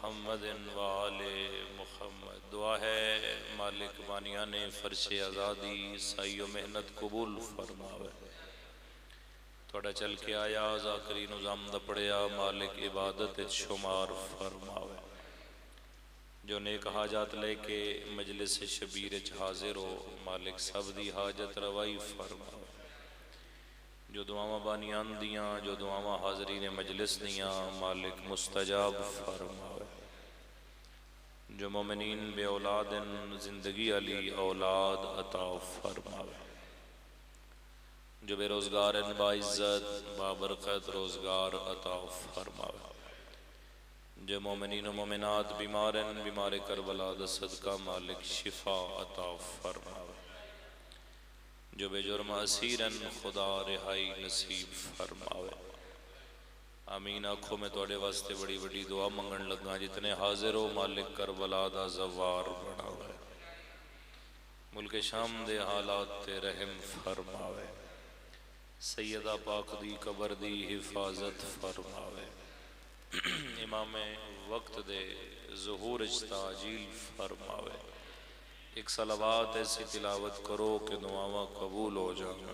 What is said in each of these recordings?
محمد وآل محمد۔ دعا ہے مالک بانیان فرش آزادی سائی و محنت قبول فرماوے۔ تھوڑا چل کے آیا ذاکری نظام دا پڑیا مالک عبادت شمار فرماوے۔ جو نیک حاجات لے کے مجلس شبیر حاضر ہو مالک سب دی حاجت روائی فرماوے۔ جو دعاواں بانیان دیاں جو دعاواں حاضرین مجلس دیاں مالک مستجاب فرماوے۔ جو مومنین بے اولاد زندگی علی اولاد عطا فرماوے۔ جو بے روزگار باعزت بابرکت روزگار عطا فرماوے۔ جو مومنین و مومنات بیمار کربلا دا صدقہ مالک شفا عطا فرماوے۔ جو بے جرم اسیرن خدا رہائی نصیب فرماوے۔ آمین۔ آنکھوں میں توڑے واسطے بڑی بڑی دعا منگن لگا جتنے حاضر ہو مالک کربلا دا زوار بناوے۔ ملک شام دے حالات تے رحم فرماوے۔ سیدہ پاک دی قبر دی حفاظت فرماوے۔ امام وقت دے ظہور تعجیل فرماوے۔ ایک صلوات ایسی تلاوت کرو کہ دعاواں قبول ہو جائیں۔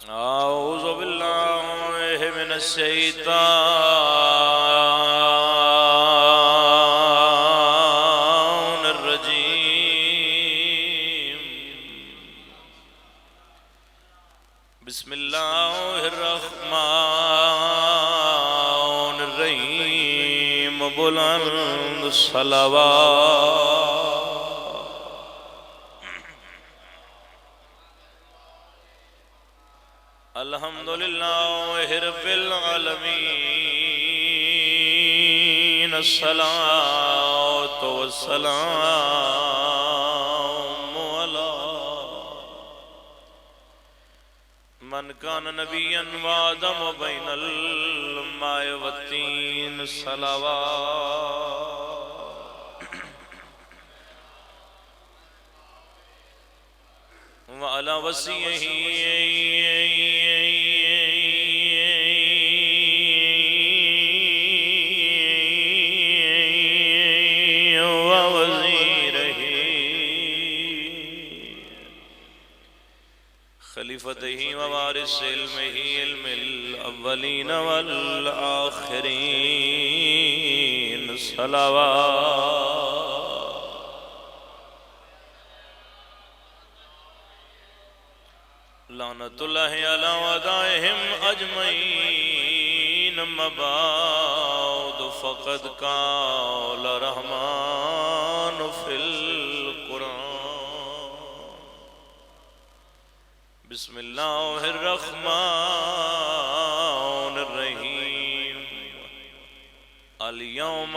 اعوذ باللہ من الشیطان الرجیم۔ بسم اللہ الرحمن الرحیم۔ بلند صلوات۔ الحمدللہ رب العالمین۔ الصلاة والسلام علی من کان نبیا وآدم بین الماء والطین۔ صلوات وعلی وصیہ خلیفتہ ووارث علمہ علم الاولین والآخرین۔ صلوات لعنت اللہ علی اعدائہم اجمعین۔ اما بعد فقد قال الرحمن فی القرآن۔ بسم اللہ الرحمن الرحیم۔ الیوم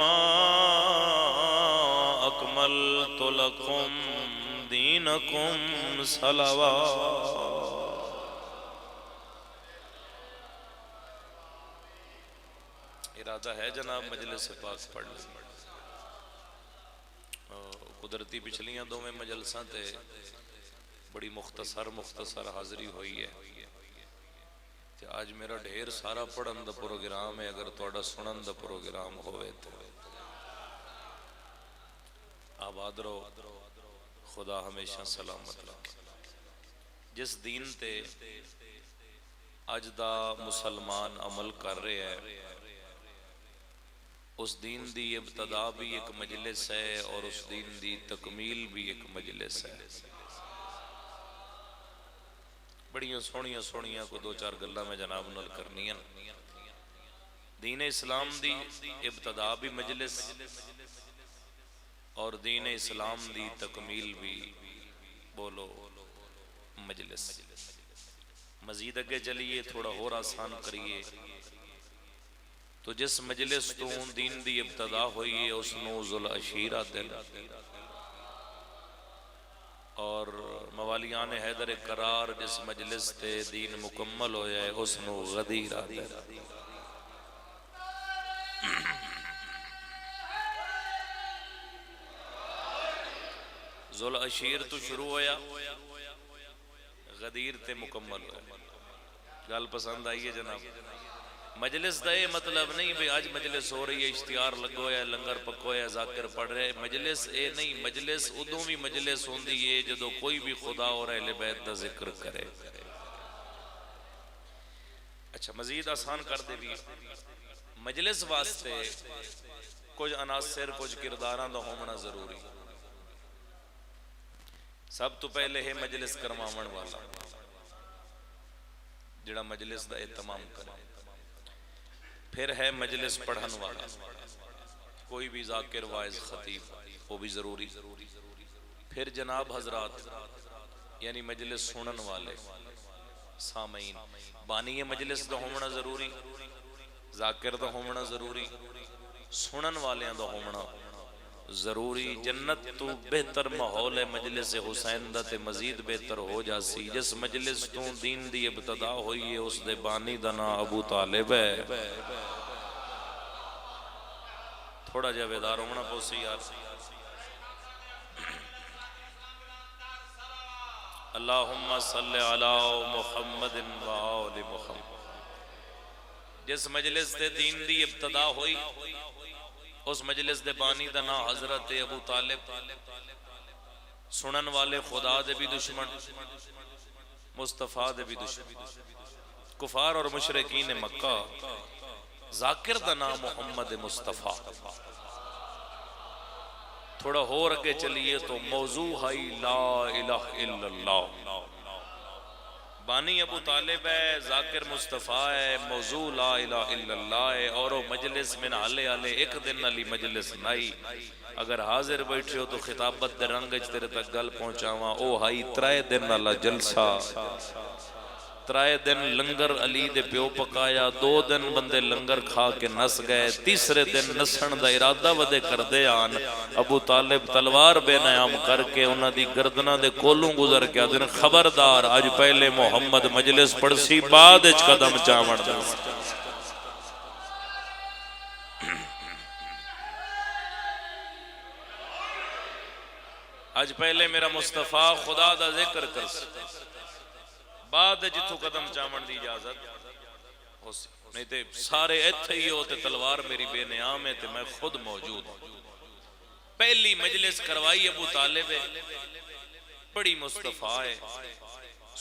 اکملت لکم دینکم۔ صلوات ارادہ ہے جناب مجلس پاک پڑھ لیں۔ قدرتی پچھلیاں دو میں مجلساں تے بڑی مختصر حاضری ہوئی ہے۔ آج میرا ڈھیر سارا پڑھن دا پروگرام ہے، اگر توڑا سنن دا پروگرام ہوئے تو آباد رو، خدا ہمیشہ سلامت رکھے۔ جس دین تے اج دا مسلمان عمل کر رہے ہیں اس دین دی ابتدا بھی ایک مجلس ہے اور اس دین دی تکمیل بھی ایک مجلس ہے۔ بڑیاں سونیاں کو دو چار گلہ میں جناب نل کرنی ہیں۔ دین اسلام دی ابتدا بھی مجلس اور دین اسلام دی تکمیل بھی بولو مجلس۔ مزید اگے چلیے تھوڑا اور آسان کریے تو جس مجلس تو دین دی ابتدا ہوئی ہے اس نو ذوالعشیرہ دن اور موالیان حیدر قرار جس مجلس تے دین مکمل ہویا ہے اس نو غدیرہ دن۔ ذوالعشیر تو شروع ہویا غدیر تے مکمل ہویا۔ گل پسند آئی ہے جناب؟ مجلس دا یہ مطلب نہیں بھی آج مجلس ہو رہی ہے، اشتہار لگو ہے، لنگر پکو ہے، ذاکر پڑھ رہے، مجلس اے نہیں، مجلس ادوں بھی مجلس ہوندی ہے جدو کوئی بھی خدا اور اہل بیت دا ذکر کرے۔ اچھا مزید آسان کر دے بھی، مجلس واسطے کچھ عناصر کچھ کرداراں دا ہونا ضروری۔ سب تو پہلے ہے مجلس کرواون والا، جڑا مجلس دا اہتمام کرے۔ پھر ہے مجلس پڑھن والا، کوئی بھی ذاکر واعظ خطیب، وہ بھی ضروری۔ پھر جناب حضرات یعنی مجلس سنن والے سامعین، بانی مجلس دا ہونا ضروری، ذاکر دا ہونا ضروری، سنن والیاں دا ہونا ضروری۔ جنت تو بہتر ماحول ہے مجلس حسین دا تے مزید بہتر ہو جاسی۔ جس مجلس تو دین دی ابتدا ہوئی ہے اس دے بانی دا نام ابو طالب ہے۔ تھوڑا جا بیدار ہونا پوسی یار۔ اللہم صلی علی محمد و آل محمد۔ جس مجلس دے دین دی ابتدا ہوئی اس مجلس دے بانی دا نام حضرت ابو طالب، سنن والے خدا دے بھی دشمن، مصطفیٰ دے بھی دشمن، کفار اور مشرکین مکہ، ذاکر دا نام محمد مصطفیٰ۔ تھوڑا ہو رکے چلیے تو موضوع ہے لا الہ الا اللہ، بانی ابو طالب ہے، ذاکر مصطفیٰ ہے، موضوع لا الہ الا اللہ ہے، اور وہ مجلس میں نالے آلے ایک دن علی مجلس نائی۔ اگر حاضر بیٹھے ہو تو خطابت دے رنگج تیرے تک گل پہنچاواں، او ہائی 3 دن علی جلسہ، 3 دن لنگر علی دے پیو پکایا، 2 دن بندے لنگر کھا کے نس گئے، تیسرے دن نسن دا ارادہ ودے کر دے آن، ابو طالب تلوار بے نیام کر کے انہاں دی گردنہ دے کولوں گزر کے دن خبردار آج پہلے محمد مجلس پڑسی بعد اچ قدم چاوڑ دا۔ آج پہلے میرا مصطفیٰ خدا دا ذکر کر سکتا، بعد جتو قدم چامن دی اجازت ہو سکتا، نہیں تے سارے ایتھے ہی ہوتے تلوار میری بے نیام ہے تے میں خود موجود ہوں۔ پہلی مجلس کروائی ابو طالب ہے، بڑی مصطفیٰ ہے،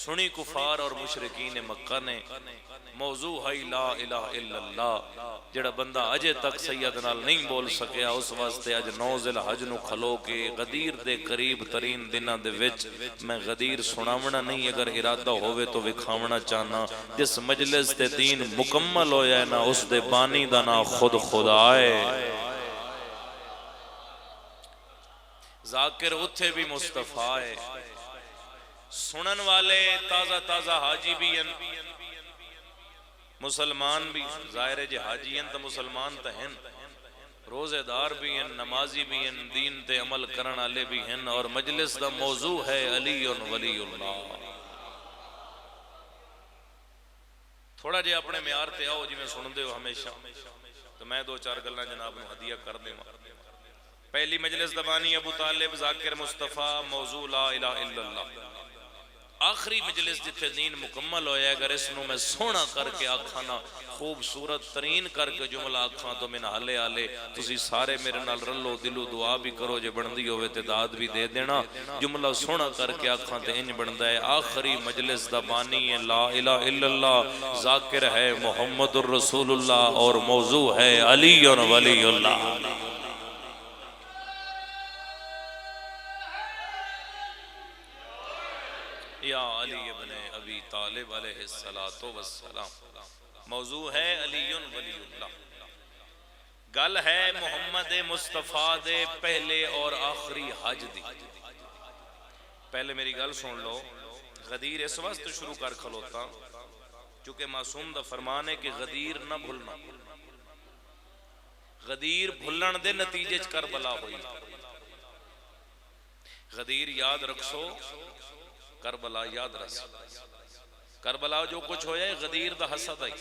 سنی کفار اور مشرکین مکہ نے، موضوع ہے لا الہ الا اللہ، جڑا بندہ اجے تک سید نال نہیں بول سکیا اس واسطے اج 9 ذوالحج نو کھلو کے غدیر دے قریب ترین دناں دے وچ میں غدیر سناونا نہیں، اگر ارادہ ہوئے تو وکھاونا چاہنا۔ جس مجلس تے دین مکمل ہویا ہے نا اس دے بانی دا نا خود خدا ہے، ذاکر اتھے بھی مصطفیٰ ہے، سنن والے تازہ تازہ حاجی بھی ہیں، مسلمان بھی، ظاہر ہے جی حاجی ہیں تو مسلمان تو ہیں، روزے دار بھی ہیں، نمازی بھی ہیں، دین تے عمل کرن والے بھی ہیں، اور مجلس دا موضوع ہے علی ولی اللہ۔ تھوڑا جے اپنے معیار تے آؤ جی میں سن دے ہو ہمیشہ تو میں 2-4 گلاں جناب نو ہدیہ کر دے ہوں۔ پہلی مجلس دبانی ابو طالب، ذاکر مصطفیٰ، موضوع لا الہ الا اللہ۔ آخری مجلس جتھے دین مکمل ہویا ہے، اگر اس نو میں سونا کر کے آکھانا، خوبصورت ترین کر کے جملہ آکھاں تو میں حالے آلے تسی سارے میرے نال رلو دلو دعا بھی کرو، جے بندی ہوئے تے داد بھی دے دینا، جملہ سونا کر کے آکھاں تے انج بندہ ہے۔ آخری مجلس دا بانی ہے لا الہ الا اللہ، ذاکر ہے محمد الرسول اللہ، اور موضوع ہے علی ولی اللہ۔ یا علی ابن ابی طالب علیہ السلام، موضوع ہے علی ولی اللہ۔ گل ہے محمد مصطفیٰ دے پہلے اور آخری حج دی۔ پہلے میری گل سن لو، غدیر اس وقت شروع کر کھلوتا چونکہ معصوم دا فرمان ہے کہ غدیر نہ بھولنا، غدیر بھولن دے نتیجے کربلا ہوئی، غدیر یاد رکھو، کربلا یاد رس، کربلا جو کچھ ہویا ہے غدیر دا حسد آئی،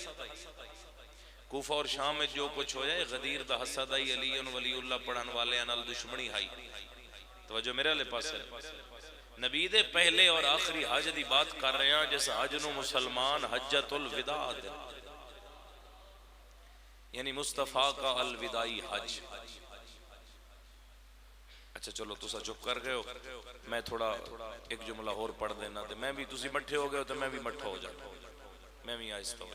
کوفہ اور شام میں جو کچھ ہویا ہے غدیر دا حسد آئی، علی ولی اللہ پڑھن والے انال دشمنی آئی۔ توجہ میرے لئے پاس ہے، نبی دے پہلے اور آخری حج دی بات کر رہے ہیں جس حج نو مسلمان حجت الوداع دے، یعنی مصطفیٰ کا الوداعی حج۔ اچھا چلو تسا چپ کر گئے ہو، میں تھوڑا ایک جملہ اور پڑھ دینا تے میں بھی تسی مٹھے ہو گئے ہو تے میں بھی مٹھا ہو جانا، میں بھی آہستہ ہو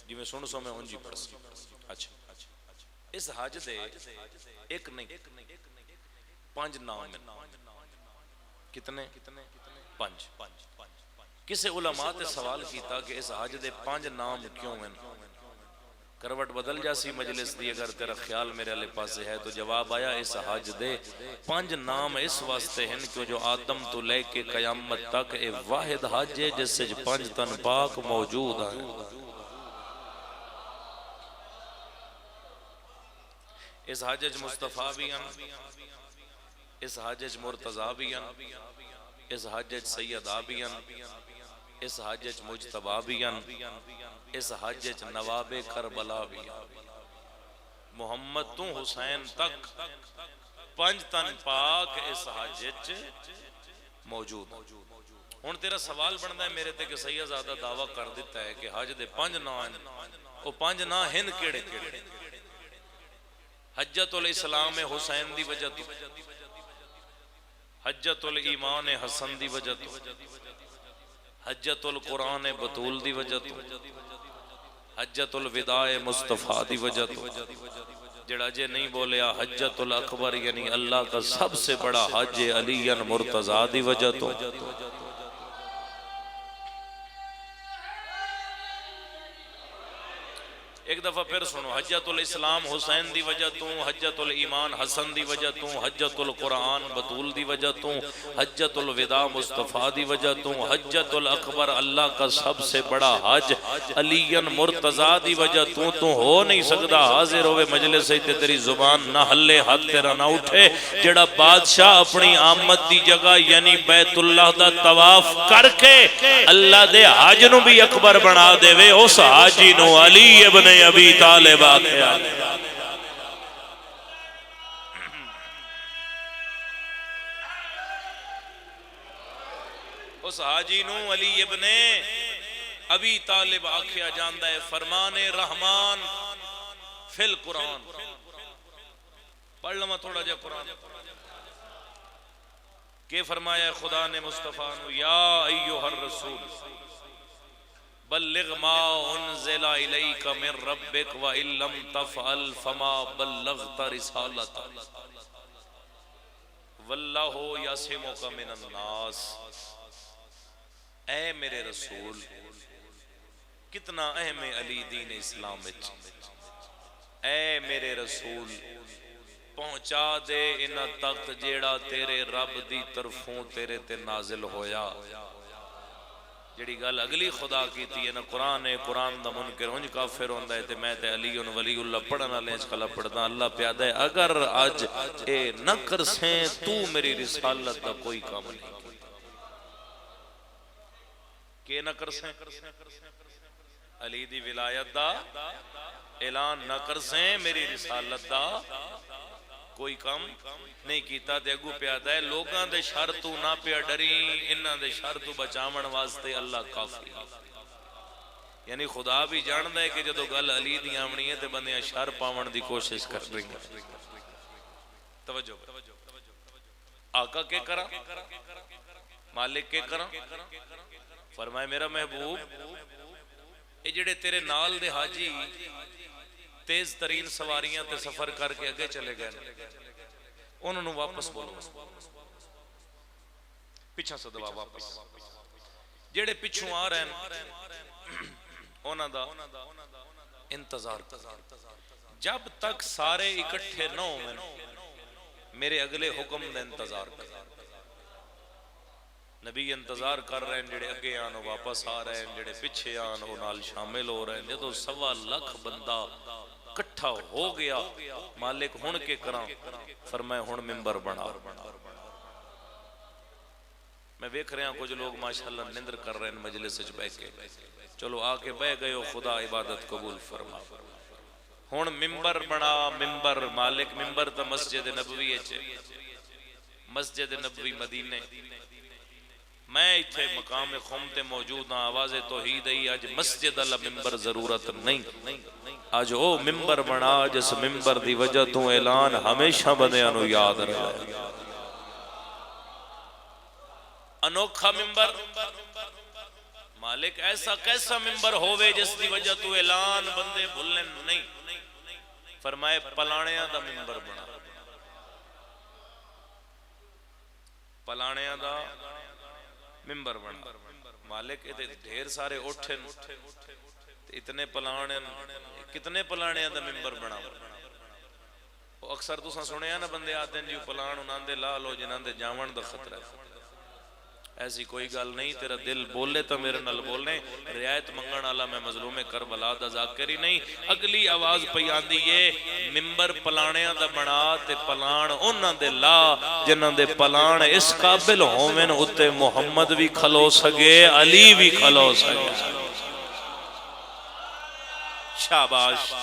جی میں سن سو میں ہوں جی پڑھ سی۔ اچھا اس حج دے ایک نہیں 5 نام ہیں، کتنے؟ 5۔ کسے علماء تے سوال کیتا کہ اس حج دے 5 نام کیوں ہیں؟ کروٹ بدل جاسی مجلس دی اگر تیرا خیال میرے علیہ پاسے ہے تو جواب آیا اس حج دے 5 نام اس واسطے ہیں کہ جو آدم تو لے کے قیامت تک ایک واحد حج ہے جس سے 5 تن پاک موجود ہیں۔ اس حجج مصطفیٰ بھی ہیں، اس حجج مرتضیٰ بھی ہیں، اس حجج سیدہ بھی ہیں، اس حجج مجتبیٰ بھی ہیں، اس حجج نواب کربلا بھی ہیں۔ محمد تو حسین تک 5 تن پاک اس حجج موجود ہیں۔ ہن تیرا سوال بنتا ہے میرے تے کہ سید زادہ دعویٰ کر دیتا ہے کہ حج دے 5 نا ہیں، وہ 5 نا ہن کیڑے کیڑے؟ حجت الاسلام حسین دی وجہ تو، حجت الایمان حسن دی وجہ تو، حجت القرآن بطول دی وجہ تو، حجت الوداع مصطفیٰ دی وجہ تو، جڑا جے نہیں بولیا حجت الاکبر یعنی اللہ کا سب سے بڑا حج علی مرتضیٰ دی وجہ تو۔ ایک دفعہ پھر سنو، حجت الاسلام حسین دی وجہ تو، حجت الایمان حسن دی وجہ تو، حجت القرآن بطول دی وجہ تو، حجت الوداع مصطفیٰ دی وجہ تو، حجت الاکبر اللہ کا سب سے بڑا حج علی مرتضیٰ دی وجہ تو ہو نہیں سکتا حاضر ہوئے مجلس سے تیری زبان نہ ہلے ہاتھ تیرا نہ اٹھے جڑا بادشاہ اپنی آمد دی جگہ یعنی بیت اللہ دا طواف کر کے اللہ دے حج نو بھی اکبر بنا دے وے اس حاجی نو علی ابن ابی طالب آکھیا۔ اس حاجی نو علی ابن ابی طالب آکھیا جاندہ ہے۔ فرمان رحمان فی القرآن، پڑھ لما تھوڑا جا قرآن کہ فرمایا خدا نے مصطفیٰ نو یا ایوہ الرسول بلغ ما انزل الیک من ربک وَإِن لَمْ تَفْعَلْ فَمَا بَلَّغْتَ رِسَالَتَهُ وَاللَّهُ يَعْصِمُكَ مِنَ النَّاسِ۔ اے میرے رسول، کتنا اہم ہے علی دین اسلام وچ، اے میرے رسول پہنچا دے انہاں تک جیڑا تیرے رب دی طرفوں تیرے تے نازل ہویا۔ جڑی گل اگلی خدا کیتی ہے نا قرآن ہے، قرآن دا منکر ہونج کافر ہوندہ ہے تے میں تے علی ولی اللہ پڑھنا لیں چکلا پڑھنا اللہ پیادہ ہے۔ اگر آج اے نہ کر سیں تو میری رسالت دا کوئی کام نہیں کہ نہ کر سیں، علی دی ولایت دا اعلان نہ کر سیں، میری رسالت دا کوئی کام نہیں کیتا تے اگو پیادہ ہے۔ لوگاں دے شر تو نہ پیا ڈری، انہاں دے شر تو بچامن واسطے اللہ کافی۔ یعنی خدا بھی جاندہ ہے کہ جدو گل علی دی آمنی ہے تے بندیاں شر پاون دی کوشش کر رہی ہیں۔ توجہ آقا کے کرا، مالک کے کرا، فرمائے میرا محبوب اے جڑے تیرے نال دے حاجی تیز ترین سواریاں تے سفر کر کے اگے چلے گئے انہوں نے واپس بولو، پیچھا صدوا واپس، جڑے پیچھوں آ رہے ہیں انہوں دا انتظار جب تک سارے اکٹھے نہ ہوں میرے اگلے حکم دے انتظار کر۔ نبی انتظار کر رہے ہیں جڑے اگے آن واپس آ رہے ہیں، جڑے پیچھے آن وہ نال شامل ہو رہے ہیں۔ جدو 1.25 لاکھ بندہ کٹھا ہو گیا مالک ہن کے کراں، فرمائے ہن ممبر بنا۔ میں دیکھ رہے ہیں کچھ لوگ ماشاءاللہ نندر کر رہے ہیں مجلس وچ بیٹھ کے، چلو آ کے بیٹھ گئے ہو، خدا عبادت قبول فرما۔ ہن ممبر بنا، ممبر مالک ممبر تا مسجد نبوی ہے، مسجد نبوی مدینے میں ایتھے مقام خم تے موجود ہاں، آواز توحید ای اج مسجد اللہ ممبر ضرورت نہیں، اج او ممبر بنا جس ممبر دی وجہ تو اعلان ہمیشہ بندیاں نو یاد رہے۔ انوکھا ممبر، مالک ایسا کیسا ممبر ہووے جس دی وجہ تو اعلان بندے بھولن نہیں، فرمائے پلانیاں دا ممبر بنا، پلانیاں دا ممبر بنا۔ مالک ڈھیر سارے اٹھن، اتنے پلانے، کتنے پلانیاں دا ممبر بنا۔ اکثر تو سنے ہیں نا بندے آتے ہیں جی پلان انہاں دے لا لو جنہاں دے جاون دا خطرہ ہے۔ ایسی کوئی گل نہیں، تیرا دل بولے تو میرے نال بولنے، رعایت منگن والا میں مظلوم کربلا دا ذاکر ہی نہیں۔ اگلی آواز پئی آندی ہے ممبر پلانیاں دا بنا تے پلان انہاں دے لا جنہاں دے پلان اس قابل ہوویں اتے محمد بھی کھلو سکے، علی بھی کھلو سکے۔ شاباش۔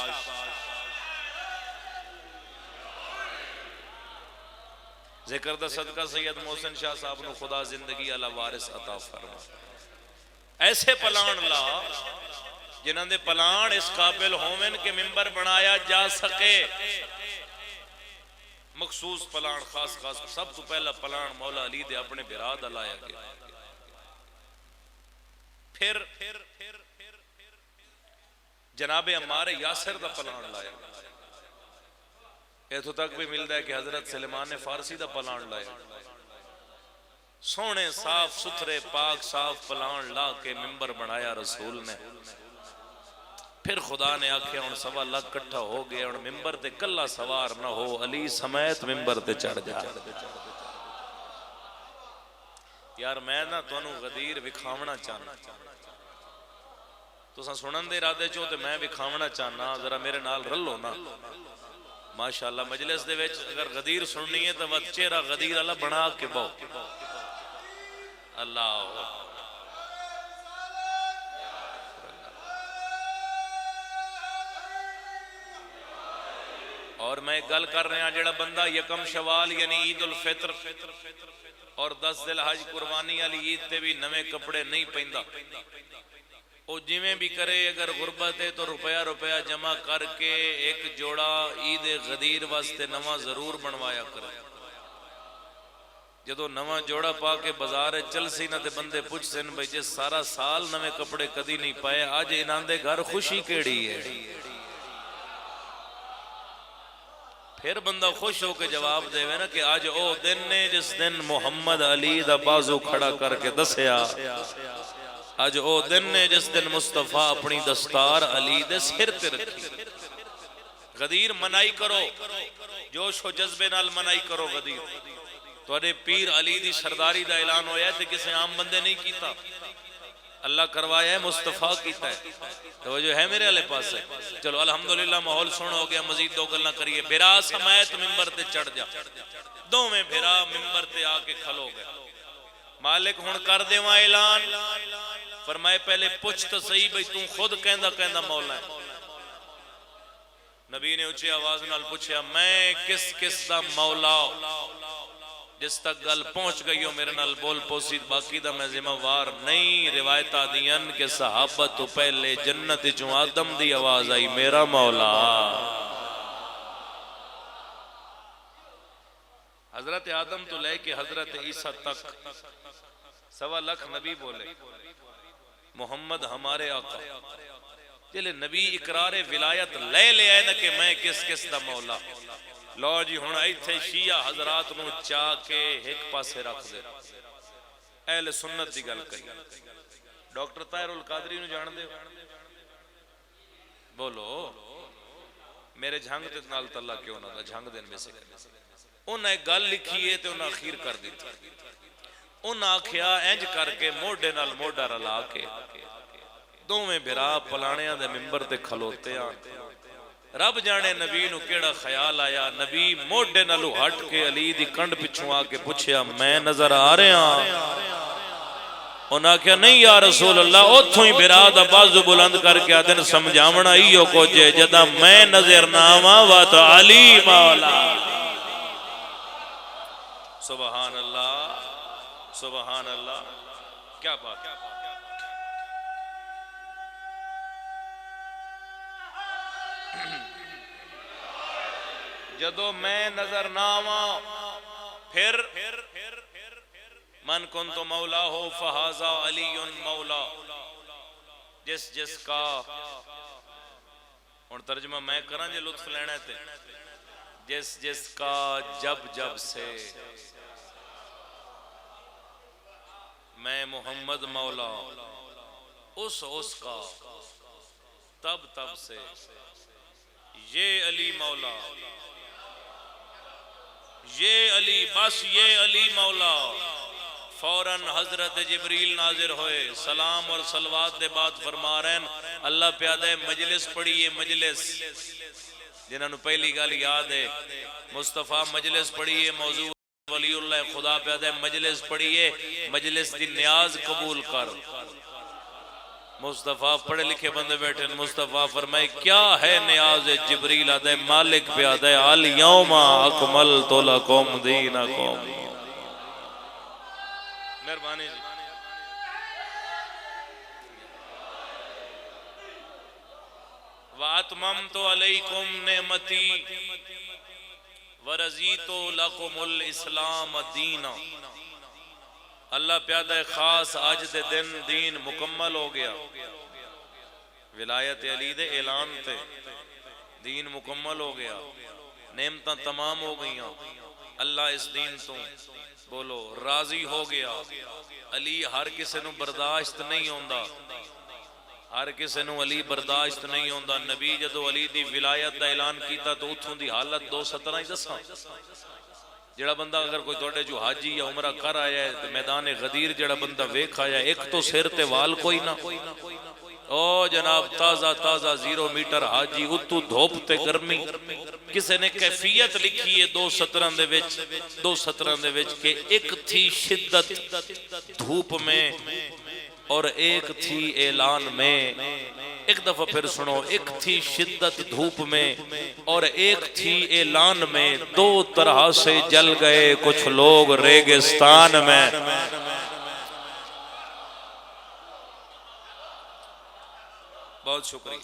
ذکر دا صدقہ سید محسن شاہ صاحب نو خدا زندگی علی وارث عطا فرما۔ ایسے پلان لا جنہاں دے پلان اس قابل ہومن کے ممبر بنایا جا سکے، مخصوص پلان، خاص سب تو پہلا پلان مولا علی دے اپنے برا دا لایا گیا۔ پھر جناب عمار یاسر دا پلان لایا گیا۔ ایتھو تک بھی ملتا ہے کہ حضرت سلیمان فارسی دا پلان لایا، سونے صاف ستھرے پاک صاف پلان لا کے ممبر بنایا رسول نے۔ پھر خدا نے آکھیا ان سوا لاکھ کٹھا ہو گیا، ان ممبر تے کلا سوار نہ ہو، علی سمیت ممبر تے چڑھ جا۔ یار میں نہ تو انہوں غدیر وکھاونا چاہنا، تو سنن دے ارادے چو تے میں وکھاونا چاہنا، ذرا میرے نال رلو نا۔ ماشاءاللہ مجلس دے وچ اگر غدیر سننی ہے تو وقت چہرہ غدیر اللہ بنا کے بہو۔ اللہ اور میں گل کر رہے ہیں جڑا بندہ یکم شوال یعنی عید الفطر اور 10 ذی الحج قربانی والی عید تے بھی نویں کپڑے نہیں پیندا، او جویں بھی کرے اگر غربت ہے تو روپیہ جمع کر کے ایک جوڑا عید غدیر واسطے نواں ضرور بنوایا کرے۔ جدو نواں جوڑا پا کے بازار چل سی نہ تے بندے پوچھ سن بھئی جے سارا سال نویں کپڑے کدی نہیں پائے، آج انہاں دے گھر خوشی کیڑی ہے؟ پھر بندہ خوش ہو کے جواب دے نا کہ آج او دن نے جس دن محمد علی دا بازو کھڑا کر کے دسیا، آج او دن نے جس دن مصطفیٰ اپنی دستار علی دے سر تے رکھی۔ غدیر منائی کرو، جوش و جذبے نال منائی کرو غدیر۔ تواڈے پیر علی دی سرداری دا اعلان ہویا ہے تے کسے عام بندے نہیں کیتا، اللہ کروایا ہے، مصطفیٰ کیتا ہے۔ توجہ ہے میرے علیہ پاس ہے؟ چلو الحمدللہ ماحول سن ہو گیا، مزید دو گلاں کریے۔ بھرا سمیت ممبر تے چڑھ جا، دو میں بھرا ممبر تے آ کے کھلو گئے۔ مالک ہن کر دیواں اعلان، فرمائے پہلے پوچھ تو صحیح بھئی تو خود کہندا مولا ہے۔ نبی نے اونچی آواز نال پوچھیا میں کس دا مولا؟ جس تک گل پہنچ گئی ہو میرے نال بول پوسید، باقی دا میں ذمہ وار نہیں۔ روایت آدین کہ صحابہ تو پہلے جنت چوں آدم دی آواز آئی میرا مولا۔ حضرت آدم تو لے کے حضرت عیسیٰ تک 1.25 لاکھ نبی بولے، محمد ہمارے آقا۔ چلے نبی اقرار ولایت لے آئے نا کہ میں کس دا مولا۔ لو جی ہن ایتھے شیعہ حضرات نو چاہ کے ایک پاسے رکھ دے، اہل سنت دی گل کہی۔ ڈاکٹر طاہر القادری نو جان دے بولو، میرے جھنگ تے نال تلا کیوں نہ دا جھنگ دن میں سے انہاں ایک گل لکھی ہے تے انہاں اخیر کر دیتا۔ انہاں آکھیا انج کر کے موڈے نال موڈا رلا کے دوویں بھرا پلانیاں دے ممبر تے کھلوتے آن۔ رب جانے نبی نو کیڑا خیال آیا، نبی موڈے نالو ہٹ کے علی دی کنڈ پچھوں آ کے پوچھیا میں نظر آ رہے ہیں؟ انہاں کہا نہیں یا رسول اللہ، اتھوں ہی بھرا دا بازو بلند کر کے آدن سمجھاونا ایو کو جے جدا میں نظر ناما وات علی مولا۔ سبحان اللہ سبحان اللہ۔ کیا بات ہے. جدو میں نظر نہ آواں پھر من کنت مولا ہو فہذا علی مولا. جس جس کا اور ترجمہ میں کراں جے لطف لینا تے جس جس کا جب جب سے میں محمد مولا اس کا تب تب سے یہ علی مولا یہ علی بس یہ علی مولا. فوراً حضرت جبریل ناظر ہوئے سلام اور صلوات دے بعد فرما رہے ہیں اللہ پیادہ مجلس پڑھیے. مجلس جنہاں نو پہلی گل یاد ہے مصطفیٰ مجلس پڑھیے. موضوع ولی اللہ خدا پیادہ مجلس پڑھیے. مجلس دی نیاز قبول کر. مصطفیٰ پڑھے لکھے بندے بیٹھے. مصطفیٰ فرمائے کیا ہے نیاز جبریل آدھے مالک پہ آدھے الیوم اکملت لکم دینکم. مہربانی جی. وَأَتْمَمْتُ عَلَيْكُمْ نِعْمَتِي وَرَضِيتُ لَكُمُ الْإِسْلَامَ دِينًا. اللہ پیادہ خاص آج دے دن دین مکمل ہو گیا. ولایت علی دے اعلان تے دین مکمل ہو گیا. نعمتاں تمام ہو گئیاں. اللہ اس دین تو بولو راضی ہو گیا. علی ہر کسے نو برداشت نہیں ہوندا. ہر کسے نو علی برداشت نہیں ہوندا. نبی جدو علی دی ولایت دا اعلان کیتا تو اتھوں دی حالت 2:17 ہی دساں. جڑا بندہ اگر کوئی توڑے جو حاجی یا عمرہ کر آیا ہے میدان غدیر جڑا بندہ ویکھ آیا ہے ایک تو سر تے وال کوئی نہ. او جناب تازہ تازہ 0 میٹر حاجی اتو دھوپ تے گرمی. کسے نے کیفیت لکھی ہے 2:17 دے وچ کہ ایک تھی شدت دھوپ میں اور ایک تھی اعلان میں. ایک دفعہ پھر سنو. ایک تھی شدت دھوپ میں اور ایک تھی اعلان میں. 2 طرح سے جل گئے کچھ لوگ ریگستان میں. بہت شکریہ.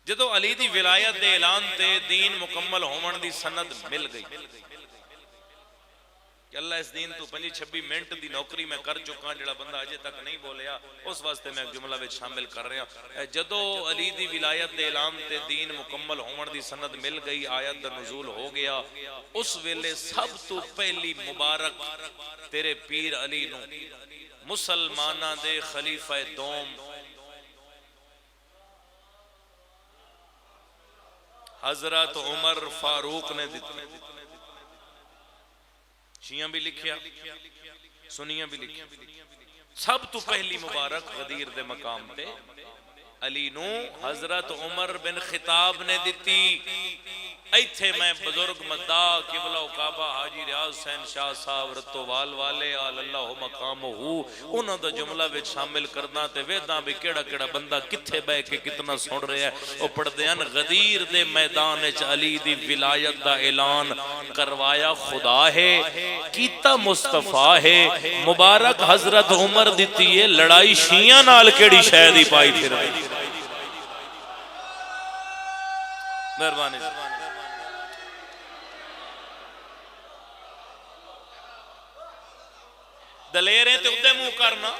جدو علی دی ولایت دے اعلان تے دین مکمل ہومن دی سند مل گئی کہ اللہ اس دین تو 25-26 منٹ دی نوکری میں کر چکا. جڑا بندہ اجے تک نہیں بولیا اس واسطے میں ایک جملہ وچ شامل کر رہا. جدو علی دی ولایت دے اعلان تے دین مکمل ہون دی سند مل گئی آیت دا نزول ہو گیا. اس ویلے سب تو پہلی مبارک تیرے پیر علی نو مسلماناں دے خلیفہ دوم حضرت عمر فاروق نے دیتے. شیعہ بھی لکھیا سنیاں بھی لکھیا. سب تو پہلی مبارک غدیر دے مقام تے علی نو حضرت عمر بن خطاب نے دیتی. ایتھے میں بزرگ مدعا قبلہ و کعبہ حاجی ریاض حسین شاہ صاحب رتوال والے آل اللہ مقام ہو انہوں دا جملہ وچ شامل کرنا تے ویداں بھی کیڑا کیڑا بندہ کتھے بے کے کتنا سن رہے ہیں. او پڑھ دیاں غدیر دے میدان وچ علی دی ولایت دا اعلان کروایا خدا ہے کیتا مصطفیٰ ہے. مبارک حضرت عمر دیتی ہے. لڑائی شیعہ نال کیڑی شاید ہی پائی پھر. مہربانی دلیریں تے ادھے منہ کرنا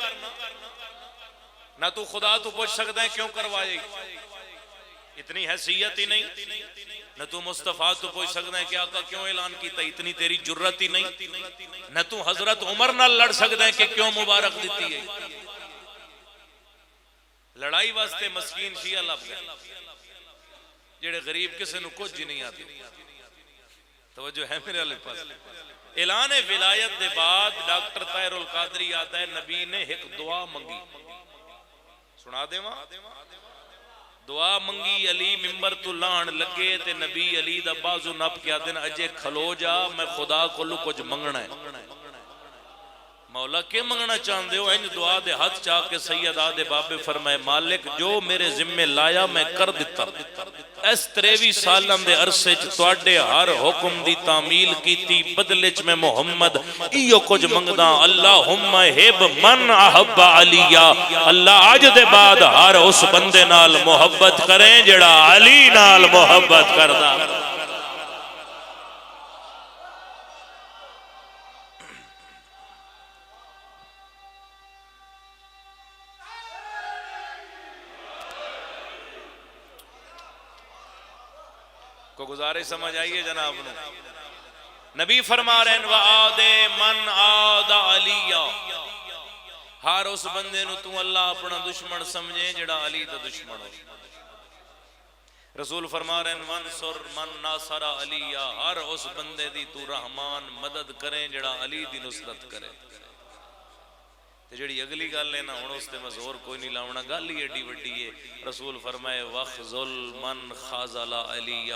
نہ تو خدا تو پوچھ سکتا ہے کیوں کروائے. اتنی حیثیت ہی نہیں. نہ تو مصطفیٰ تو پوچھ سکتا ہے کہ آقا کیوں اعلان کیتا. اتنی تیری جرت ہی نہیں. نہ تو حضرت عمر نہ لڑ سکتا ہے کہ کیوں مبارک دیتی ہے. لڑائی واسطے مسکین شیعہ لب گئے جڑے غریب کسے نو کچھ جی نہیں آتی. توجہ ہے میرے علیہ پاس. اعلان ولایت دے بعد ڈاکٹر طاہر القادری آتا ہے. نبی نے ایک دعا منگی سنا دے وہاں. دعا منگی علی ممبر تو لان لگے تے نبی علی دا بازو نپ کیا دن اجے کھلو جا میں خدا کو لو کچھ منگنا ہے. مولا کے منگنا چاہندے ہو؟ انج دعا دے ہاتھ چاہ کے سید آدھے بابے فرمائے مالک جو میرے ذمہ لایا میں کر دیتا، اس 23 سالان دے عرصے چ تواڈے ہر حکم دی تعمیل کیتی، بدلے چ میں محمد ایو کچھ منگدا اللہم ہب من احب علی، اللہ اج دے بعد ہر اس بندے نال محبت کریں جڑا علی نال محبت کردا۔ کو گزارش سمجھ آئیے جناب نو؟ نبی فرما رہے ہیں وَآدِ مَنْ آدَ عَلِيَّ، ہر اس بندے نو تو اللہ اپنا دشمن سمجھے جڑا علی دا دشمن ہو۔ رسول فرما رہے ہیں وَانْصُرْ مَنْ نَاصَرَ عَلِيَّ، ہر اس بندے دی تو رحمان مدد کریں جڑا علی دی نصرت کرے۔ جڑی اگلی گل ہے نا ہن اس تے میں زور کوئی نہیں لاونا، گل ہی ایڈی وڈی ہے۔ رسول فرمائے وَخْذُلْ مَنْ خَذَلَ عَلِيَّ،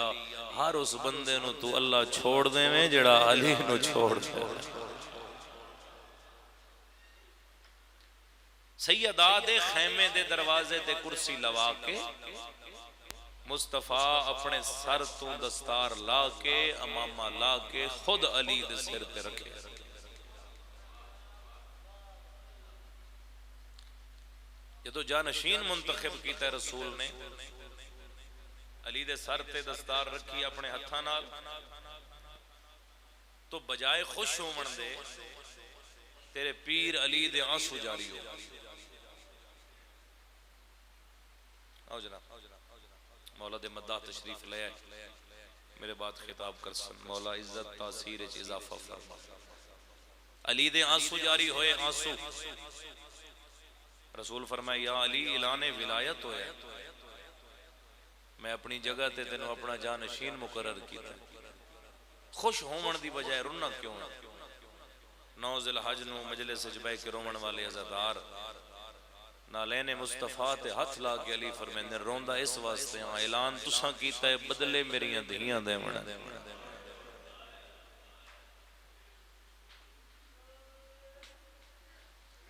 ہر اس بندے نو تو اللہ چھوڑ دے میں جڑا علی نو چھوڑ دے۔ سیدہ دے خیمے دے دروازے تے کرسی لوا کے مصطفیٰ اپنے سر تو دستار لا کے امامہ لا کے خود علی دے سر تے رکھے۔ یہ تو جانشین منتخب کیتا ہے رسول نے، علی دے سر تے دستار رکھی اپنے ہتھاں نال، تو بجائے خوش ہومن دے تیرے پیر علی دے آنسو جاری ہو۔ آؤ جناب، مولا دے مداح تشریف لے آئے، میرے بات خطاب کر سن، مولا عزت تاثیر اچ اضافہ فرما۔ علی دے آنسو جاری ہوئے، آنسو۔ رسول فرمایا یا علی اعلان ولایت ہویا، میں اپنی جگہ تے تینوں اپنا جانشین مقرر کیتا، خوش ہومن دی بجائے رونا کیوں؟ 9 ذی الحج نو مجلس وچ بیٹھ کے رومن والے عزادار نالین مصطفیٰ تے ہاتھ لا کے علی فرمیندے روندا اس واسطے ہاں اعلان تساں کیتا ہے بدلے میریاں دھیاں دیونا،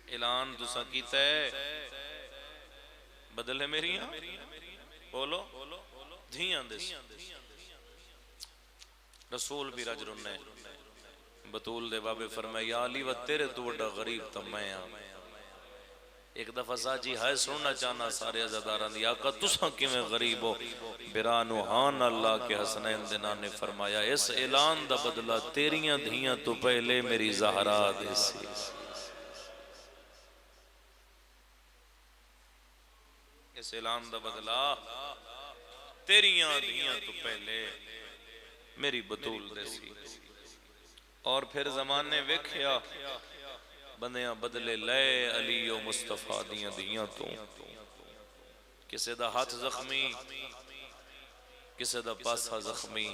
اعلان تساں کیتا ہے بدلے میریاں بولو دھیاں دس۔ رسول بھی رج رنے، بطول دے بابے فرمائے یا علی و تیرے تو وڈا غریب تا میں ہاں۔ ایک دفعہ ساجی ہائے سننا چاہنا سارے عزاداران دی آقا تساں کیویں غریب ہو؟ برانوحان اللہ کے حسنین دنہ نے فرمایا اس اعلان دا بدلہ تیریاں دھیاں تو پہلے میری زہرا دے سی۔ اس اعلان دا بدلہ تیریاں دھیاں تو پہلے میری بطول دے سی۔ اور پھر زمانے ویکھیا بندیاں بدلے لے علی و مصطفیٰ دیاں دیاں تو، کسے دا ہاتھ زخمی، کسے دا پاسا زخمی،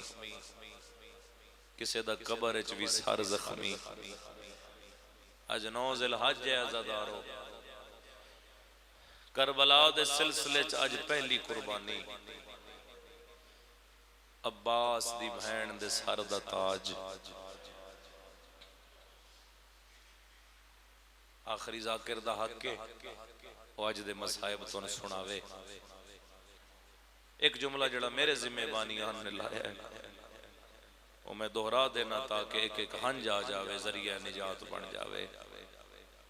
کسے دا قبر اچ بھی سر زخمی۔ اج 9 ذی الحج ہے عزادارو، کربلا دے سلسلے چ اج پہلی قربانی، عباس دی بہن دے سر دا تاج۔ آخری ذاکر دا حق کے وہ اج دے مصائب تو نے سناوے۔ ایک جملہ جڑا میرے ذمہ بانیان نے لایا ہے وہ میں دہرا دینا تاکہ ایک ایک ہنج آ جاوے، ذریعہ نجات بن جاوے۔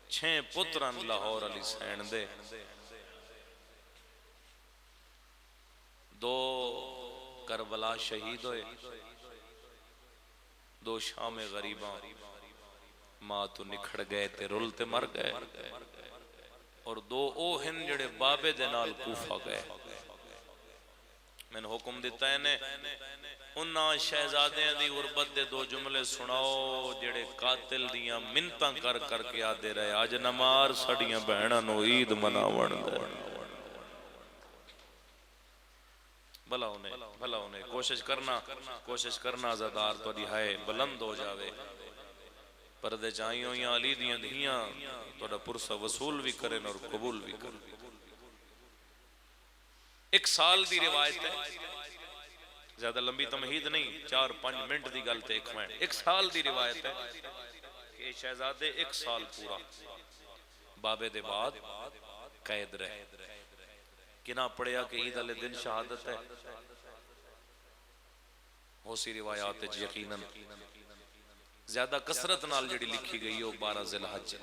6 پتران لاہور علی سین دے، 2 کربلا شہید ہوئے، 2 شام غریباں ماں تو نکھڑ گئے تے رول تے مر گئے، اور 2 اوہن جڑے بابے دے نال کوفہ گئے۔ میں نے حکم دیتا ہے نے انہاں شہزادیاں دی غربت دے 2 جملے سناؤ جڑے قاتل دیاں منتاں کر کر کے آدے رہے آج نمار سڑیاں بہناں نو عید مناون دے۔ بھلا انہیں کوشش کرنا عزادار تو دی ہائے بلند ہو جاوے، پردے چاہیوں یا علی دیاں دھیاں توڑا پرسہ وصول بھی کریں اور قبول بھی کریں۔ 1 سال دی روایت ہے، زیادہ لمبی تمہید نہیں، 4-5 منٹ دی گل تے 1 منٹ۔ 1 سال دی روایت ہے کہ کہ شہزادے 1 سال پورا بابے دے بعد قید رہے. کنا پڑھیا کہ عید والے دن شہادت ہے. ہو سی روایات یقیناً زیادہ کثرت نال جڑی لکھی گئی ہے وہ 12 ذی الحج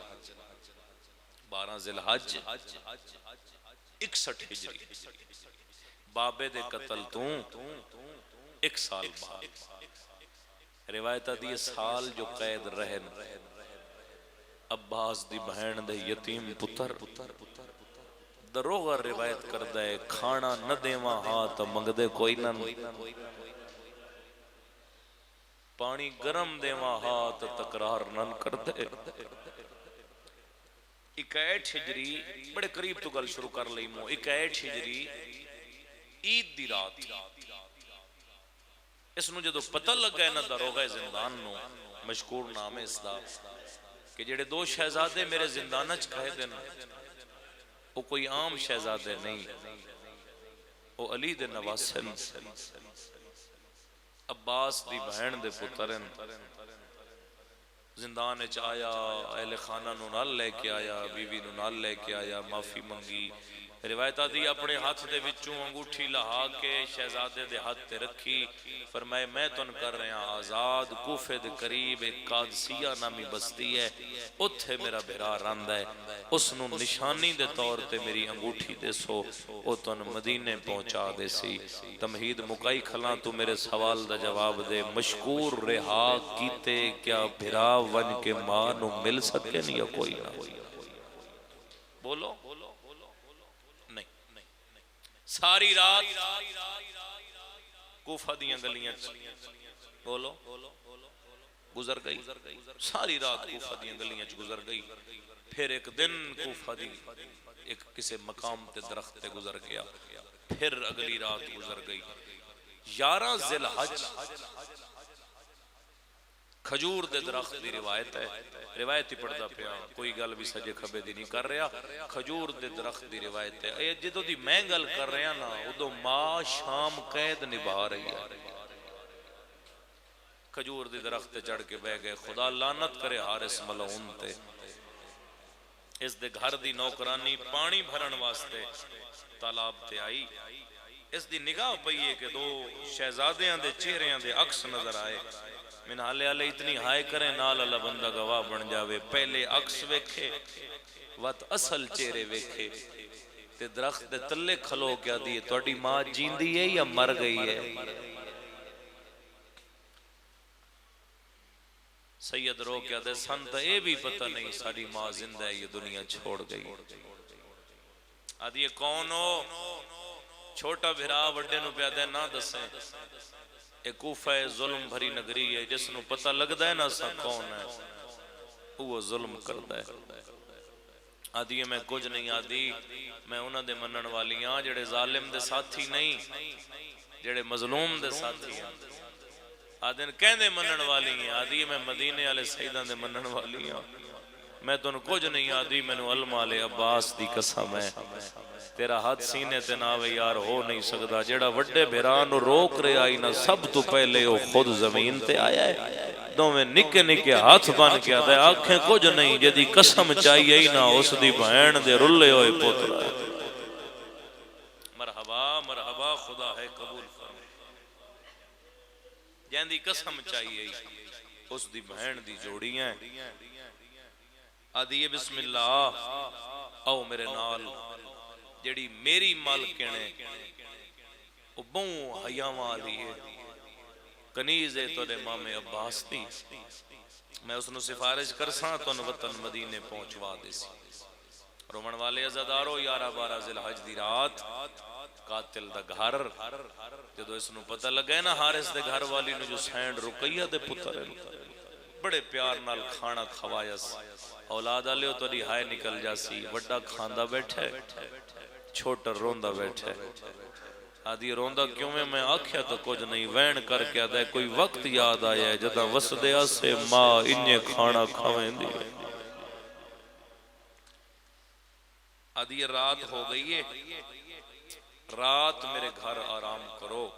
61 ہجری بابے دے قتل تو 1 سال بعد. روایت دی سال جو قید رہن عباس دی بہن دے یتیم پتر دروغہ روایت کردہ ہے کھانا نہ دیواں ہاتھ منگدے کوئی نہ پانی گرم دیواں ہاتھ تکرار نہ کردے. 61 ہجری بڑے قریب تو گل شروع کر لئی مو. 61 ہجری عید دی رات اس نو جدو پتہ لگا ہے نا دروغہ زندان نو مشکور نام ہے اس دا کہ جڑے 2 شہزادے میرے زندانہ چکھائے دن وہ کوئی عام شہزادے نہیں وہ علی دے نواسن عباس دی بہن دے پترن. زندان اچ آیا اہل خانہ نو نال لے کے آیا بیوی نو نال لے کے آیا معافی منگی. روایتہ دی اپنے ہاتھ دے وچوں انگوٹھی لہا کے شہزادے دے ہاتھ تے رکھی فرمائے میں تن کر رہا آزاد کوفے دے قریب ایک قادسیہ نامی بستی ہے اتھے میرا بھرا رند ہے اس نو نشانی دے طور تے میری انگوٹھی دے سو او تن مدینے پہنچا دے سی. تمہید مکائی کھلاں تو میرے سوال دا جواب دے مشکور رہا کیتے کیا بھرا ون کے ماں نو مل سکے نہیں یا کوئی نہ بولو نہیں. ساری رات کوفہ دیاں گلیاں بولو گزر گئی. ساری رات کوفہ دیاں گلیاں گزر گئی. پھر ایک دن کوفہ دی ایک کسی مقام تے درخت تے گزر گیا. پھر اگلی رات گزر گئی. 11 ذی الحج کھجور دے درخت دی روایت ہے. روایت ہی پڑھدا پیا کوئی گل بھی سجے کھبے دی نہیں کر رہا. کھجور دے درخت دی روایت ہے. اے جدوں دی میں گل کر رہا نا ادوں ماں شام قید نبھا رہی ہے. کھجور دی درخت تے چڑھ کے بہ گئے. خدا لعنت کرے حارث ملعون تے اس دے گھر دی نوکرانی پانی بھرن واسطے تالاب تے آئی. اس دی نگاہ پئی کہ 2 شہزادیاں دے چہریاں دے عکس نظر آئے. من حالے حالے اتنی ہائے کریں نال اللہ بندہ گواہ بن جاوے. پہلے عکس ویکھے وات اصل چہرے ویکھے تے درخت دے تلے کھلو کیا دیئے توڑی ماں جیندی ہے یا مر گئی ہے. سید رو کیا دے سن تا اے بھی پتہ نہیں ساری ماں زندہ ہے یہ دنیا چھوڑ گئی. آدھی یہ کون ہو چھوٹا بھرا وڈے نو پیادہ نہ دسیں. ایک کوفہ ظلم بھری نگری ہے جس نو پتہ لگدا ہے نا سا کون ہے وہ ظلم کردا ہے. آدھی میں کچھ نہیں آدھی میں انہاں دے منن والی ہاں جڑے ظالم دے ساتھی نہیں جڑے مظلوم دے ساتھی ہیں. آدھن کہندے منن والی ہیں. آدھی میں مدینے والے سیداں دے منن والی ہاں. میں تن کچھ نہیں آدھی مینوں المال عباس دی قسم ہے تیرا ہاتھ سینے تے ناوے یار ہو نہیں سکدا. جیڑا وڈے بھران روک رہے آئی نا سب تو پہلے وہ خود زمین تے آیا ہے. دوویں نکے نکے ہاتھ بن کے آدھے آنکھیں کچھ نہیں جدی قسم چاہیے ہی نا اس دی بہن دے رلے ہوئے پوترا. مرحبا مرحبا خدا ہے قبول فرما. جہاں دی قسم چاہیے ہی اس دی بہن دی جوڑی ہیں. آدھی بسم اللہ او میرے نال جڑی میری مالکنے او بہوں حیاں والی ہے کنیز ہے تو امام عباس دی. میں اس نو سفارش کرساں تو وطن مدینے پہنچوا دے سی. رومن والے عزادارو 11-12 ذی الحج دی رات قاتل دا گھر جدو اس نو پتہ لگے نا حارث دے گھر والی نو جو سینڈ رقیہ دے پتر ہے بڑے پیار نال کھانا کھوایا سی. اولاد آلے تو دی ہائے نکل جاسی. وڈا کھاندہ بیٹھے چھوٹا روندہ بیٹھے. آدھی روندہ کیوں میں آکھیا تو کچھ نہیں وین کر کے آدھا ہے کوئی وقت یاد آیا ہے جدہ وسدیا سے ماں انہیں کھانا کھویں دی. آدھی رات ہو گئی ہے رات میرے گھر آرام کرو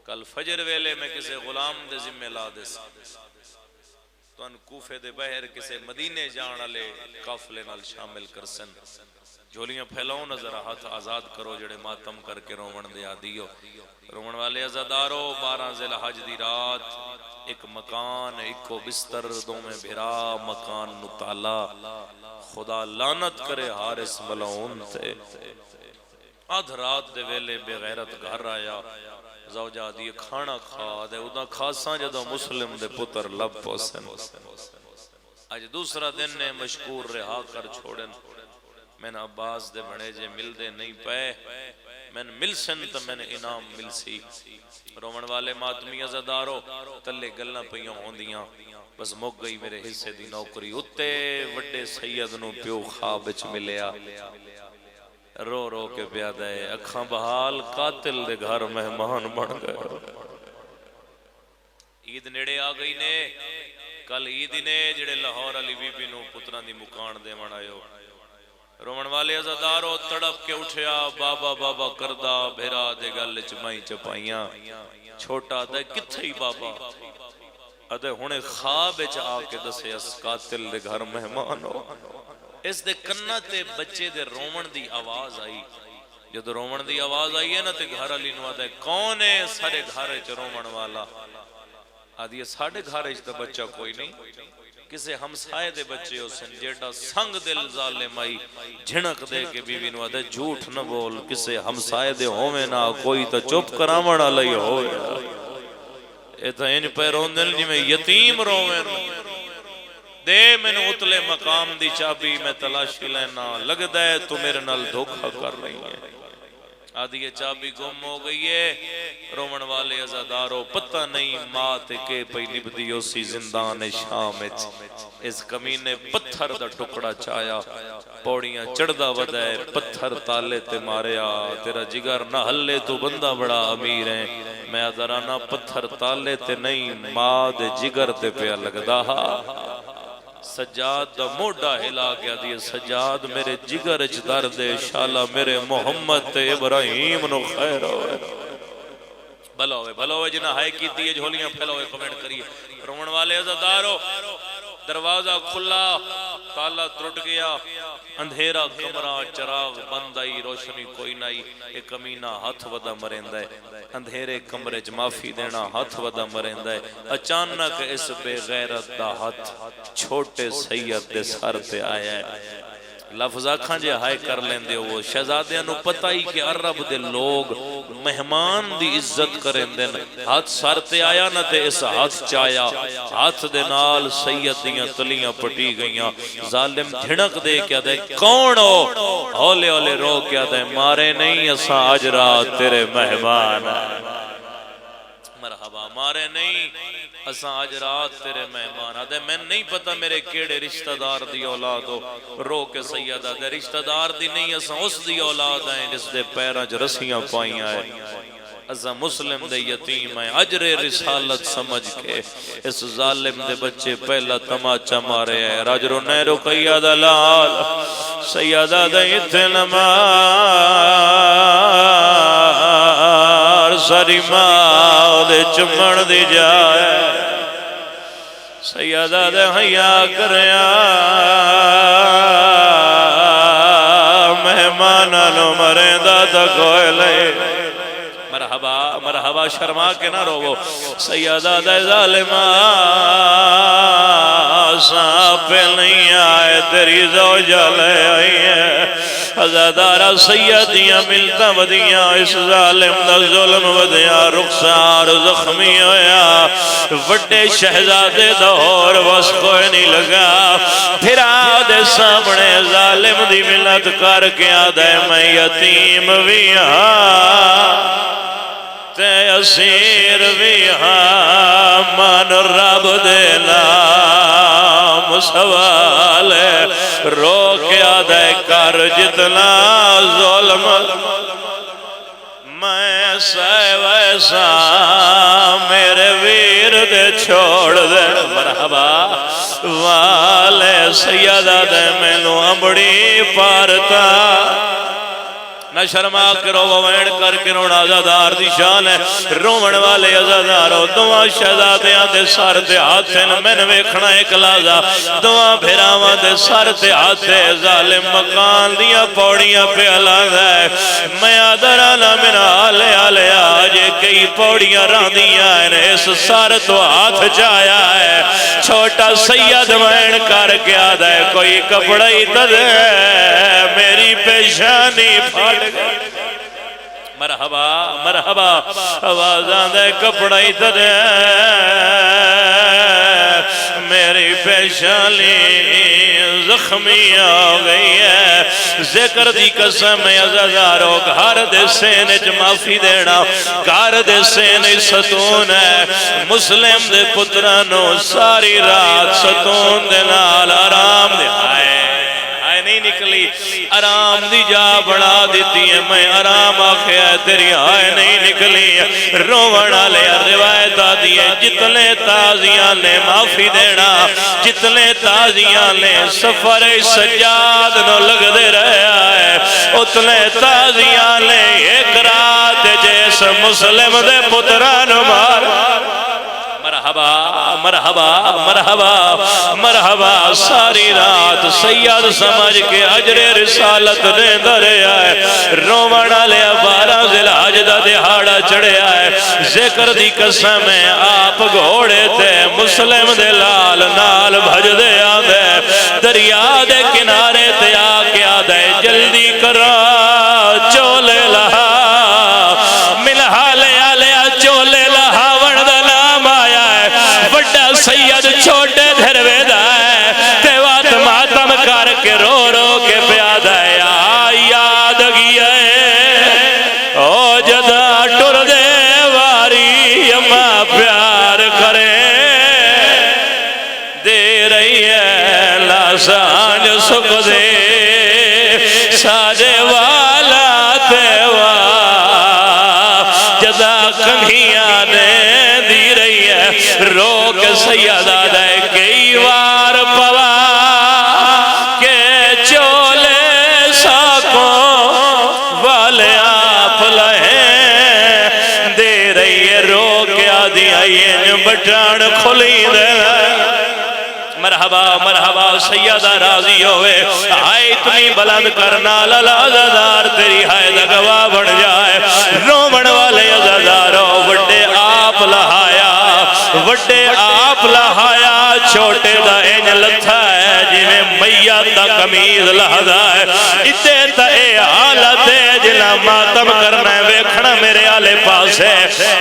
کل فجر ویلے میں کسی غلام دے ذمہ لا دے. تو کوفے دے بہر کسے مدینے جان والے قافلے نال شامل کرسن جھولیاں پھیلاؤ نہ ذرا ہاتھ آزاد کرو جڑے ماتم کر کے رومن دے آدیو رومن والے عزادارو 12 ذی الحج دی رات ایک مکان ایکو بستر دو میں بھرا مکان نو تالا خدا لعنت کرے حارس ملعون تے آدھ رات دے ویلے بے غیرت گھر آیا زوجہ دی کھانا کھا دے ادا کھاساں جدو مسلم دے پتر لب پوسن آج دوسرا دن نے مشکور رہا کر چھوڑن میں نے عباس دے بڑے جے مل دے نہیں پائے میں نے مل سن تو میں نے انعام مل سی رومن والے ماتمی عزادارو تلے گلنا پہیوں ہوں دیاں بس مک گئی میرے حصے دی نوکری اتے وڈے سید نو پیو خوابچ ملیا رو رو کے پیادہ ہے اکھاں بحال قاتل دے گھر مہمان بن گئے عید نیڑے آ گئی نے کل عید نے جڑے لاہور علی بی بی نو پتران دی مکان دے منائیو رومن والے عزادارو تڑپ کے اٹھیا بابا بابا کردہ بھیرا دے گل چمائی چپائیاں چھوٹا دے کتھئی بابا ادھے ہونے خواب آ کے دسے اس قاتل دے گھر مہمان ہو اس دے کنہ تے بچے دے رومن دی آواز آئی جدو رومن دی آواز آئی ہے نا تے گھر علی نو آدھے کون ہے سارے گھر چ رومن والا آدھی ساڑھے گھر چ بچہ کوئی نہیں کسے ہمسائے دے بچے ہو سن جیڑا سنگ دل ظالم آئی جھنک دے کے بیوی نو آدھے جھوٹ نہ بول کسے ہمسائے دے ہوئے نا کوئی تا چپ کرامڑا لئی ہوئے ایتا ان پہ روندن جی میں یتیم روئے دے میں نے اتلے مقام دی چابی میں تلاشی لینا لگ دے تو میرے نال دھوکھا کر رہی ہے آدھی یہ چابی گم ہو گئی ہے رومن والے عزادارو پتہ نہیں مات کے پہی نبدیو سی زندان شامت اس کمینے پتھر دا ٹکڑا چایا پوڑیاں چڑھدا ودا ہے پتھر تالے تے ماریا تیرا جگر نہ ہلے تو بندہ بڑا امیر ہے میں ادرانا پتھر تالے تے نہیں ماد جگر تے پیا لگدا سجاد دا موڈا ہلا گیا دیئے سجاد میرے جگر اچ درد شالا میرے محمد تے ابراہیم نو خیر ہوئے بھلوے جنہ ہائے کی دیئے جھولیاں پھیلوے کمنٹ کریے رومن والے عزادارو دروازہ کھلا تالا ٹوٹ گیا اندھیرا کمرہ چراغ بند آئی روشنی کوئی نائی ایک کمینہ ہاتھ ودا مرندہ ہے اندھیرے کمرے چ معافی دینا ہاتھ ودا مرندہ ہے اچانک اس بے غیرت دا ہاتھ چھوٹے سید دے سر تے آیا ہے لفظ آکھاں جے ہائے کر لیندے وہ شہزادیاں نو پتہ ہی کہ عرب دے لوگ مہمان دی عزت کریں دن ہاتھ سر تے آیا نہ تے اس ہاتھ چایا ہاتھ دے نال سید دیاں تلیاں پٹی گئیاں ظالم دھڑک دے کیا دے کون ہو ہولے ہولے رو کیا دے مارے نہیں اساں آج رات تیرے مہمان مرحبا مارے نہیں اساں آج رات تیرے مہمان آدھے میں نہیں پتا میرے کیڑے رشتہ دار دی اولاد ہو رو کے سید آدھے رشتہ دار دی نہیں اساں اس دی اولاد ہیں جس دے پیرہ جو رسیاں پائیاں ہیں اساں مسلم دے یتیم ہیں اجر رسالت سمجھ کے اس ظالم دے بچے پہلا تماچا مارے ہیں راجرو نیرو قیادہ لال سیدہ دے اتنما ساری ماں دے چمڑ دی جائے سیدہ دے حیاء کریا مہمانہ نو مرندہ تا کوئی لے مرحبا مرحبا شرما کے نہ روو سیدہ دے ظالمہ سانپ نہیں آئے تیری زوجہ لے آئی ہے عزادارہ سیدیاں ملتا ودیاں اس ظالم دا ظلم ودیاں رخسار زخمی ہویا وڈے شہزادے دور بس کوئی نہیں لگا پھر آدھے سامنے ظالم دی ملت کر کے آدھے میں یتیم بھی ہاں تے اسیر بھی ہاں من رب دینا سوال رو کے آدھے کر جتنا ظلم میں سائے ویسا میرے ویر دے چھوڑ دے مرحبا والے سیدہ دے میں نو امبڑی پارتا نہ شرما کے رو وین کر کے رونا عزادار دی شان ہے رومن والے عزادارو دعا شہزادیاں دے سر تے ہاتھے میں نے ویکھنا ایک لازا دعا بھیراواں دے سر تے ہاتھے ظالم مکان دیا پوڑیاں پہ علاق ہے میں آدھرانا میرا آلے آلے آجے کئی پوڑیاں راندیاں ہیں اس سر تو ہاتھ جایا ہے چھوٹا سید وین کر کے آدھا ہے کوئی کپڑائی تدے میری پیشانی پھاڑ گئی مرحبا مرحبا آوازاں دے کپڑائی تدے میری پیشانی زخمی ہو گئی ہے ذکر دی قسم عزادارو گھر دے سینے چ معافی دینا گھر دے سینے ستون ہے مسلم دے پترانو ساری رات ستون دے نال آرام دے نہیں نکلی آرام دی جا بڑھا دیتی ہے میں آرام آخیا ہے تیری آئے نہیں نکلی رونا لے روایت آدھی ہے جتنے تازیاں لے معافی دینا جتنے تازیاں لے سفر سجاد نو لگ دے رہا ہے اتنے تازیاں لے ایک رات جیس مسلم دے پتران مار مرحبا مرحبا مرحبا مرحبا ساری رات سید سمجھ کے عجر رسالت نے درے آئے رومنا لیا 12 ذوالحج دا دہاڑا چڑھے آئے ذکر دی قسم ہے آپ گھوڑے تے مسلم دے لال نال بھج دے آدھے دریا دے کنارے تے آکے آدھے جلدی کرا چولے لہا ملہا لیا لیا چولے لہا سید چھوٹے دھروے دائے تیوات ماتم کر کے رو رو کے پیادہ یاد گیا او جدا ٹر دے واری اما پیار کرے دے رہی ہے لاسانج سکھ دے ساجے والا تیوا جدا کنگھیاں نے دی رہی ہے رو کے سیدہ دے کئی وار پوا کہ چولے ساکوں والے آپ لہیں دے رہی ہے رو کے آدھی آئین بٹان کھلی دے مرحبا مرحبا سیدہ راضی ہوئے آئے اتنی بلند کرنا للازدار تیری ہائے دگوا بڑھ جائے رومن والے عزدارو وڈے آپ لہایا وڈے آپ لہایا چھوٹے دا این لتھا ہے جی میں میاں دا کمیز لہذا ہے اتے تا اے حالت ہے جنا ماتم کرنا ہے ویکھنا میرے آلے پاس ہے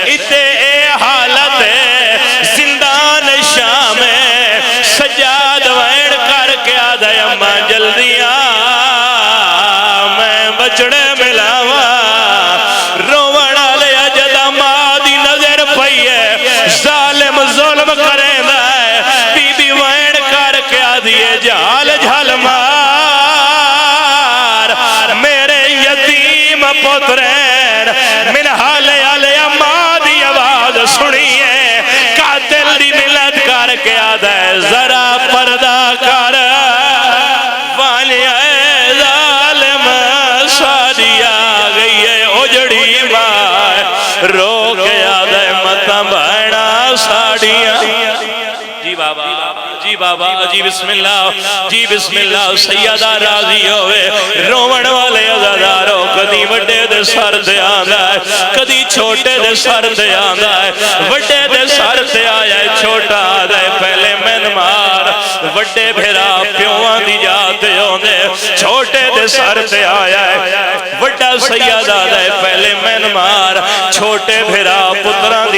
اتے اے حالت ہے زندان شام ہے سجاد وین کر کے آدھا اما جلدی میں بچڑے ملاوا رونا لیا جدا ماں دی نظر پئی ہے ظالم ظلم کریں دائے بی بی وین کر کے آدھیے جھال جھال مار میرے یتیم پترین من حال علیہ ماں دی آواز سنیے قاتل دی ملت کر کے آدھا ہے ذرا پردہ کر والی اے ظالم سادی آگئی ہے اجڑی ماں رو کے آدھا ہے متا بھائنا ساڑیاں جی بابا جی بابا جی بسم اللہ سیدہ راضی ہوئے رومن والے عزادارو کدی وڈے دے سر دے آندہ ہے کدی چھوٹے دے سر دے آندہ ہے وڈے دے سر دے آیا ہے چھوٹا آدھا ہے پہلے میں مار وڈے بھیرا پیوان دی جاتے ہوندے چھوٹے دے سر دے آیا ہے وڈا سیدہ آدھا ہے پہلے میں مار چھوٹے بھیرا پتران